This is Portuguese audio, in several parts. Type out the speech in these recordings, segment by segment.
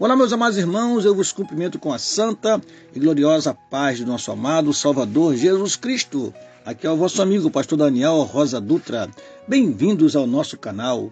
Olá, meus amados irmãos, eu vos cumprimento com a santa e gloriosa paz do nosso amado Salvador Jesus Cristo. Aqui é o vosso amigo, pastor Daniel Rosa Dutra. Bem-vindos ao nosso canal.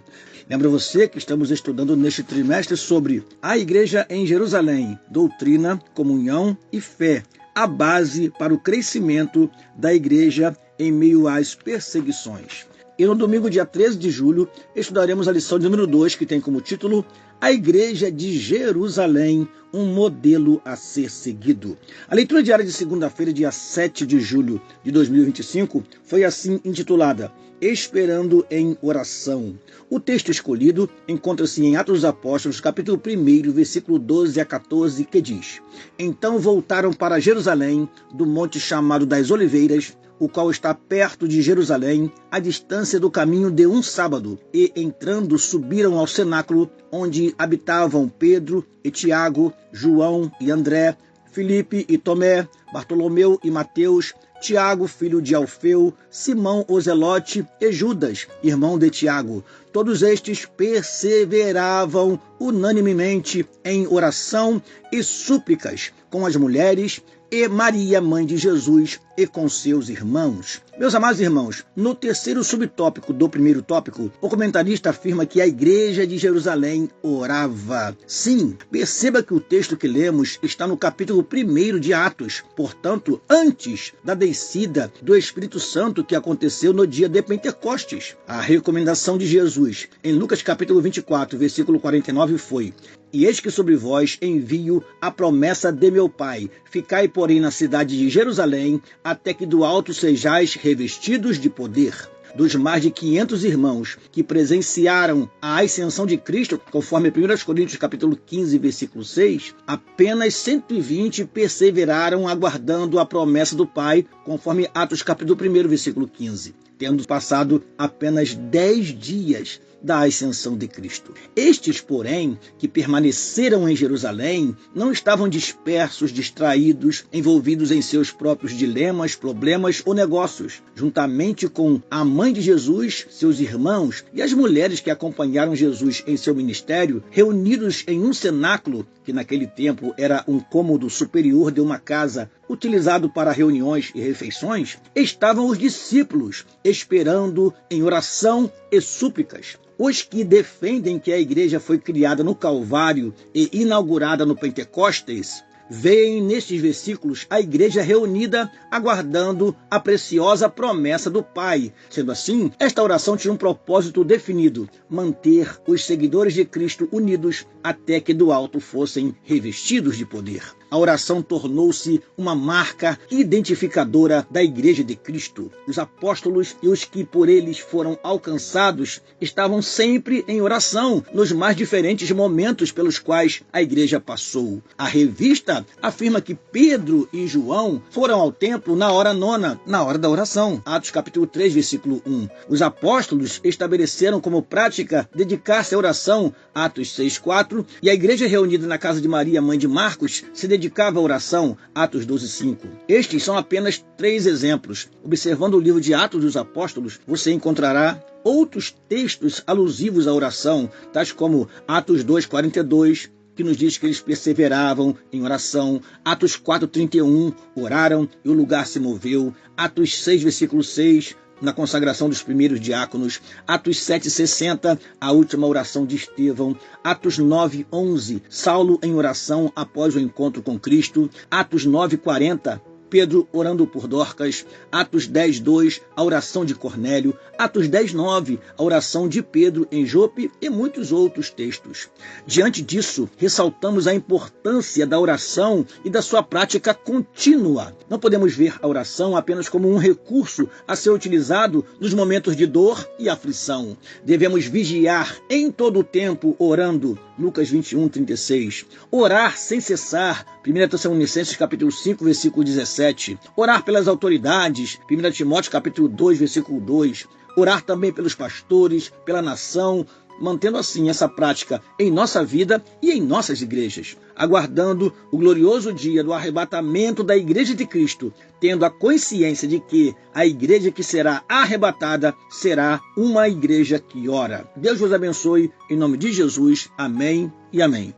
Lembra você que estamos estudando neste trimestre sobre a Igreja em Jerusalém, doutrina, comunhão e fé, a base para o crescimento da Igreja em meio às perseguições. E no domingo, dia 13 de julho, estudaremos a lição de número 2, que tem como título A Igreja de Jerusalém, um modelo a ser seguido. A leitura diária de segunda-feira, dia 7 de julho de 2025, foi assim intitulada Esperando em Oração. O texto escolhido encontra-se em Atos dos Apóstolos, capítulo 1, versículo 12 a 14, que diz: Então voltaram para Jerusalém, do monte chamado das Oliveiras, o qual está perto de Jerusalém, à distância do caminho de um sábado, e entrando subiram ao cenáculo, onde habitavam Pedro e Tiago, João e André, Filipe e Tomé, Bartolomeu e Mateus, Tiago, filho de Alfeu, Simão o Zelote e Judas, irmão de Tiago. Todos estes perseveravam unanimemente em oração e súplicas com as mulheres e Maria, mãe de Jesus, e com seus irmãos. Meus amados irmãos, no terceiro subtópico do primeiro tópico, o comentarista afirma que a Igreja de Jerusalém orava. Sim, perceba que o texto que lemos está no capítulo 1 de Atos, portanto, antes da descida do Espírito Santo que aconteceu no dia de Pentecostes. A recomendação de Jesus em Lucas capítulo 24, versículo 49 foi: E eis que sobre vós envio a promessa de meu Pai. Ficai, porém, na cidade de Jerusalém, até que do alto sejais revestidos de poder. Dos mais de 500 irmãos que presenciaram a ascensão de Cristo, conforme 1 Coríntios capítulo 15, versículo 6, apenas 120 perseveraram aguardando a promessa do Pai, conforme Atos capítulo 1, versículo 15, tendo passado apenas 10 dias da ascensão de Cristo. Estes, porém, que permaneceram em Jerusalém, não estavam dispersos, distraídos, envolvidos em seus próprios dilemas, problemas ou negócios, juntamente com a mãe de Jesus, seus irmãos e as mulheres que acompanharam Jesus em seu ministério, reunidos em um cenáculo, que naquele tempo era um cômodo superior de uma casa utilizado para reuniões e refeições, estavam os discípulos esperando em oração e súplicas. Os que defendem que a igreja foi criada no Calvário e inaugurada no Pentecostes, veem nestes versículos a igreja reunida aguardando a preciosa promessa do Pai. Sendo assim, esta oração tinha um propósito definido: manter os seguidores de Cristo unidos até que do alto fossem revestidos de poder. A oração tornou-se uma marca identificadora da Igreja de Cristo. Os apóstolos e os que por eles foram alcançados estavam sempre em oração nos mais diferentes momentos pelos quais a igreja passou. A revista afirma que Pedro e João foram ao templo na hora nona, na hora da oração. Atos capítulo 3, versículo 1. Os apóstolos estabeleceram como prática dedicar-se à oração. Atos 6, 4. E a igreja reunida na casa de Maria, mãe de Marcos, se dedicava à oração. Atos 12, 5. Estes são apenas 3 exemplos. Observando o livro de Atos dos Apóstolos, você encontrará outros textos alusivos à oração, tais como Atos 2, 42, que nos diz que eles perseveravam em oração. Atos 4:31, oraram e o lugar se moveu. Atos 6, versículo 6, na consagração dos primeiros diáconos. Atos 7:60, a última oração de Estevão. Atos 9:11, Saulo em oração após o encontro com Cristo. Atos 9:40, Pedro orando por Dorcas. Atos 10:2, a oração de Cornélio. Atos 10:9, a oração de Pedro em Jope e muitos outros textos. Diante disso, ressaltamos a importância da oração e da sua prática contínua. Não podemos ver a oração apenas como um recurso a ser utilizado nos momentos de dor e aflição. Devemos vigiar em todo o tempo orando. Lucas 21:36. Orar sem cessar. 1 Tessalonicenses capítulo 5, versículo 17. Orar pelas autoridades. 1 Timóteo capítulo 2, versículo 2. Orar também pelos pastores, pela nação, mantendo assim essa prática em nossa vida e em nossas igrejas, aguardando o glorioso dia do arrebatamento da Igreja de Cristo, tendo a consciência de que a igreja que será arrebatada será uma igreja que ora. Deus vos abençoe, em nome de Jesus. Amém e amém.